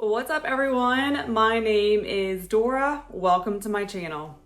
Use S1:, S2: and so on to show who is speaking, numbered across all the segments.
S1: What's up everyone? My name is Dora. Welcome to my channel.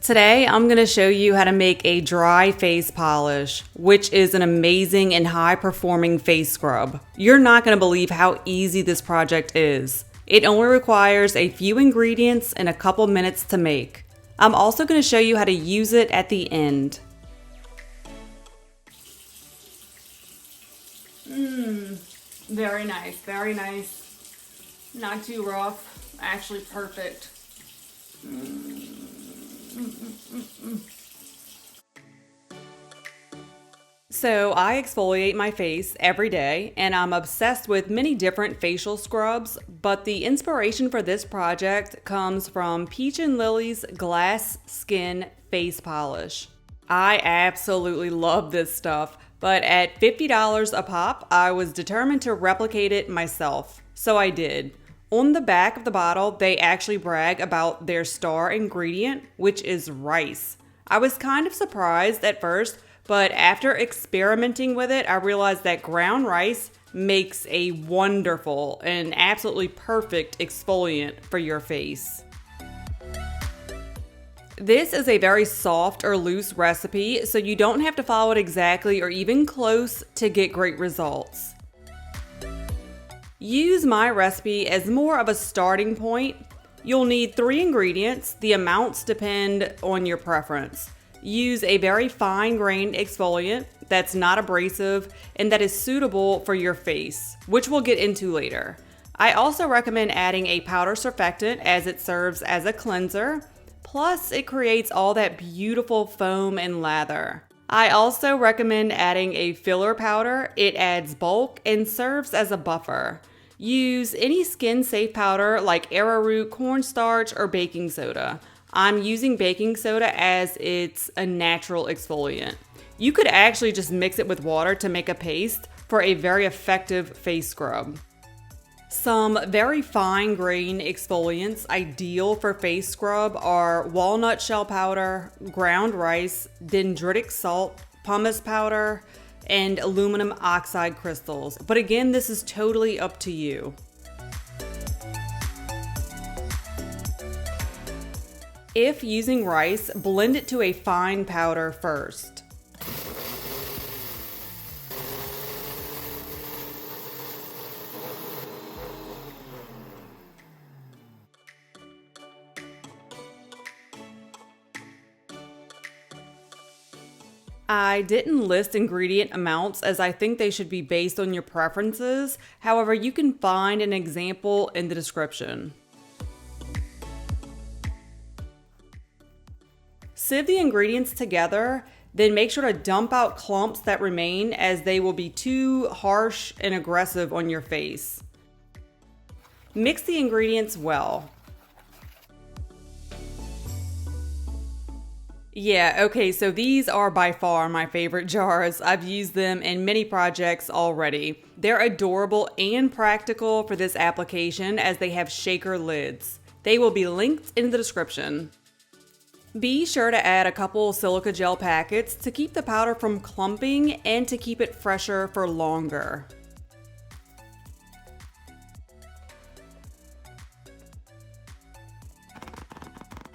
S1: Today, I'm going to show you how to make a dry face polish, which is an amazing and high-performing face scrub. You're not going to believe how easy this project is. It only requires a few ingredients and a couple minutes to make. I'm also going to show you how to use it at the end. Very nice, very nice. Not too rough, actually perfect. So I exfoliate my face every day and I'm obsessed with many different facial scrubs, but the inspiration for this project comes from Peach and Lily's Glass Skin Face Polish. I absolutely love this stuff, but at $50 a pop, I was determined to replicate it myself. So I did. On the back of the bottle, they actually brag about their star ingredient, which is rice. I was kind of surprised at first, but after experimenting with it, I realized that ground rice makes a wonderful and absolutely perfect exfoliant for your face. This is a very soft or loose recipe, so you don't have to follow it exactly or even close to get great results. Use my recipe as more of a starting point. You'll need 3 ingredients. The amounts depend on your preference. Use a very fine-grained exfoliant that's not abrasive and that is suitable for your face, which we'll get into later. I also recommend adding a powder surfactant as it serves as a cleanser, plus it creates all that beautiful foam and lather. I also recommend adding a filler powder. It adds bulk and serves as a buffer. Use any skin-safe powder like arrowroot, cornstarch, or baking soda. I'm using baking soda as it's a natural exfoliant. You could actually just mix it with water to make a paste for a very effective face scrub. Some very fine-grained exfoliants ideal for face scrub are walnut shell powder, ground rice, dendritic salt, pumice powder, and aluminum oxide crystals. But again, this is totally up to you. If using rice, blend it to a fine powder first. I didn't list ingredient amounts as I think they should be based on your preferences. However, you can find an example in the description. Sieve the ingredients together, then make sure to dump out clumps that remain as they will be too harsh and aggressive on your face. Mix the ingredients well. Yeah, okay, so these are by far my favorite jars. I've used them in many projects already. They're adorable and practical for this application as they have shaker lids. They will be linked in the description. Be sure to add a couple silica gel packets to keep the powder from clumping and to keep it fresher for longer.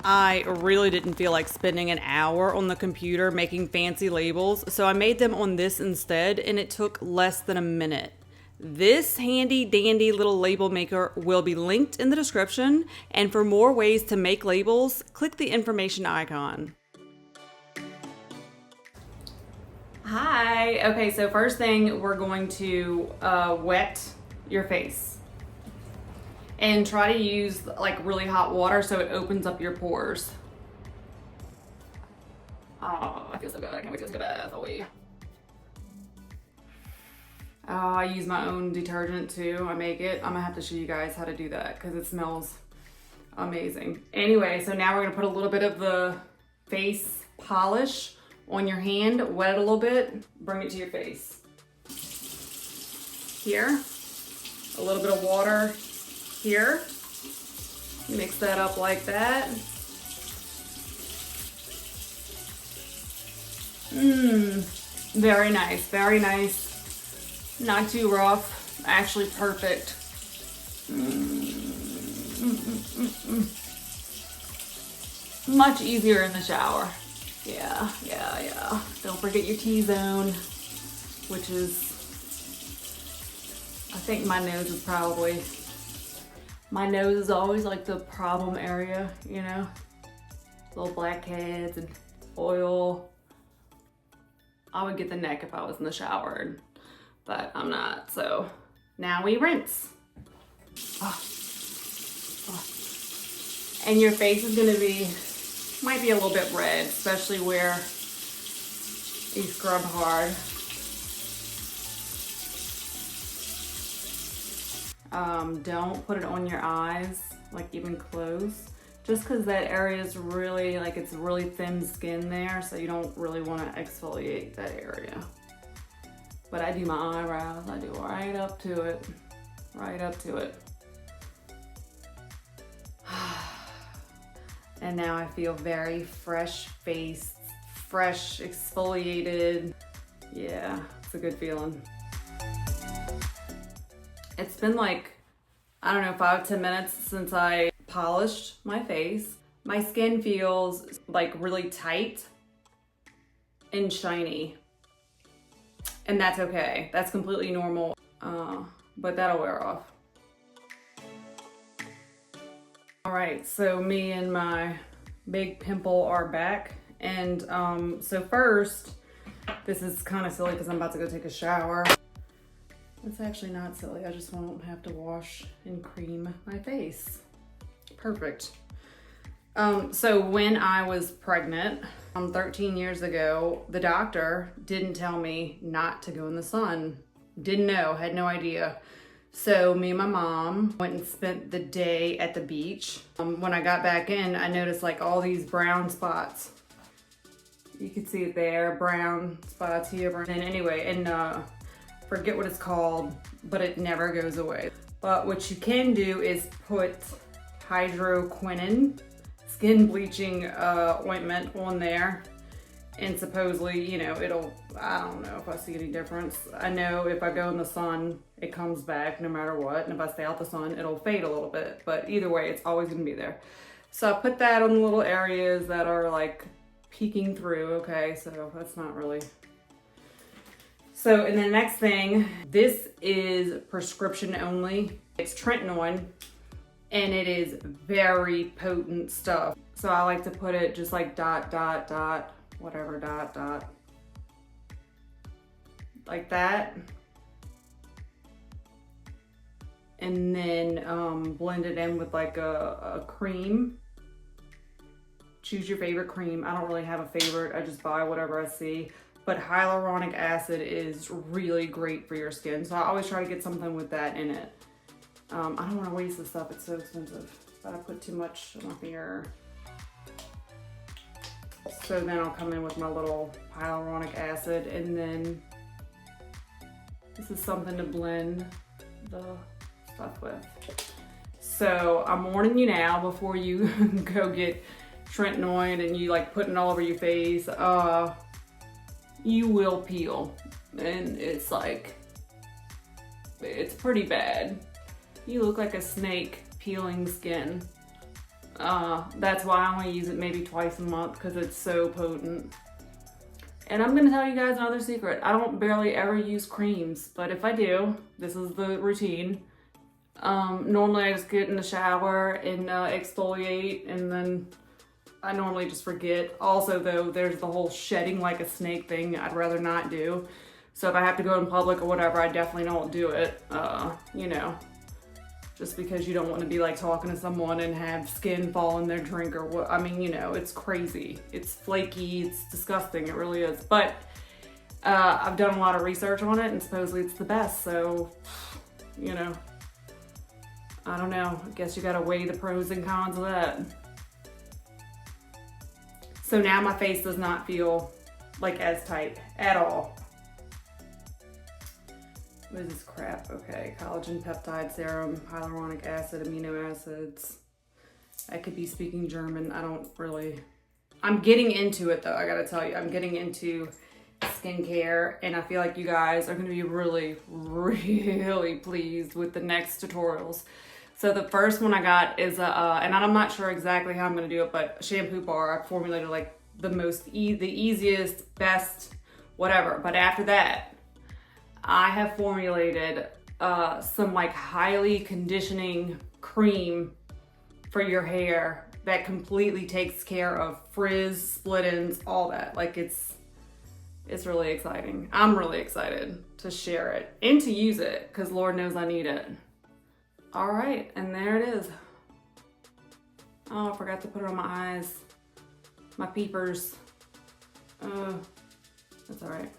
S1: I really didn't feel like spending an hour on the computer making fancy labels, so I made them on this instead, and it took less than a minute. This handy dandy little label maker will be linked in the description, and for more ways to make labels, click the information icon. Hi, okay, so first thing we're going to wet your face. And try to use like really hot water so it opens up your pores. Oh, I feel so good. I can't wait to go to bath. I use my own detergent too. I make it. I'm gonna have to show you guys how to do that because it smells amazing. Anyway, so now we're gonna put a little bit of the face polish on your hand, wet it a little bit, bring it to your face. Here, a little bit of water here. Mix that up like that. Very nice, very nice. Not too rough, actually perfect. Much easier in the shower. Yeah. Don't forget your T-zone, which is, I think my nose is always like the problem area, you know? Little blackheads and oil. I would get the neck if I was in the shower, but I'm not. So now we rinse. And your face is gonna might be a little bit red, especially where you scrub hard. Don't put it on your eyes, like even close, just because that area is really, like, it's really thin skin there, so you don't really want to exfoliate that area. But I do my eyebrows, I do right up to it, right up to it. And now I feel very fresh faced, fresh, exfoliated. Yeah, it's a good feeling. It's been like, I don't know, 5-10 minutes since I polished my face. My skin feels like really tight and shiny. And that's okay. That's completely normal, but that'll wear off. All right, so me and my big pimple are back. And so first, this is kind of silly because I'm about to go take a shower. It's actually not silly. I just won't have to wash and cream my face. Perfect. So when I was pregnant, 13 years ago, the doctor didn't tell me not to go in the sun. Didn't know, had no idea. So me and my mom went and spent the day at the beach. When I got back in, I noticed like all these brown spots. You can see it there, brown spots here. And anyway, and forget what it's called, but it never goes away. But what you can do is put hydroquinone, skin bleaching ointment on there. And supposedly, you know, it'll, I don't know if I see any difference. I know if I go in the sun, it comes back no matter what. And if I stay out the sun, it'll fade a little bit. But either way, it's always gonna be there. So I put that on the little areas that are like peeking through, okay? So that's not really. So, and the next thing, this is prescription only. It's tretinoin, and it is very potent stuff. So I like to put it just like dot, dot, dot, whatever, dot, dot, like that. And then blend it in with like a cream. Choose your favorite cream. I don't really have a favorite. I just buy whatever I see. But hyaluronic acid is really great for your skin. So I always try to get something with that in it. I don't want to waste this stuff. It's so expensive. But I put too much on here. So then I'll come in with my little hyaluronic acid, and then this is something to blend the stuff with. So I'm warning you now before you go get tretinoin and you like putting it all over your face. You will peel, and it's like, it's pretty bad. You look like a snake peeling skin. That's why I only use it maybe twice a month, because it's so potent. And I'm gonna tell you guys another secret. I don't barely ever use creams, but if I do, this is the routine. Normally I just get in the shower and exfoliate, and then I normally just forget. Also though, there's the whole shedding like a snake thing I'd rather not do. So if I have to go in public or whatever, I definitely don't do it, you know. Just because you don't want to be like talking to someone and have skin fall in their drink or what. I mean, you know, it's crazy. It's flaky, it's disgusting, it really is. But I've done a lot of research on it, and supposedly it's the best. So, you know, I don't know. I guess you gotta weigh the pros and cons of that. So now my face does not feel like as tight at all. What is this crap? Okay, collagen peptide serum, hyaluronic acid, amino acids. I could be speaking German. I don't really, I'm getting into it though. I gotta tell you, I'm getting into skincare, and I feel like you guys are gonna be really, really pleased with the next tutorials. So the first one I got is and I'm not sure exactly how I'm gonna do it, but a shampoo bar. I formulated like the easiest, best, whatever. But after that, I have formulated some like highly conditioning cream for your hair that completely takes care of frizz, split ends, all that. Like it's really exciting. I'm really excited to share it and to use it because Lord knows I need it. All right, and there it is. Oh, I forgot to put it on my eyes, my peepers. That's all right.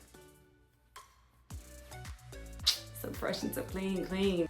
S1: So fresh and so clean.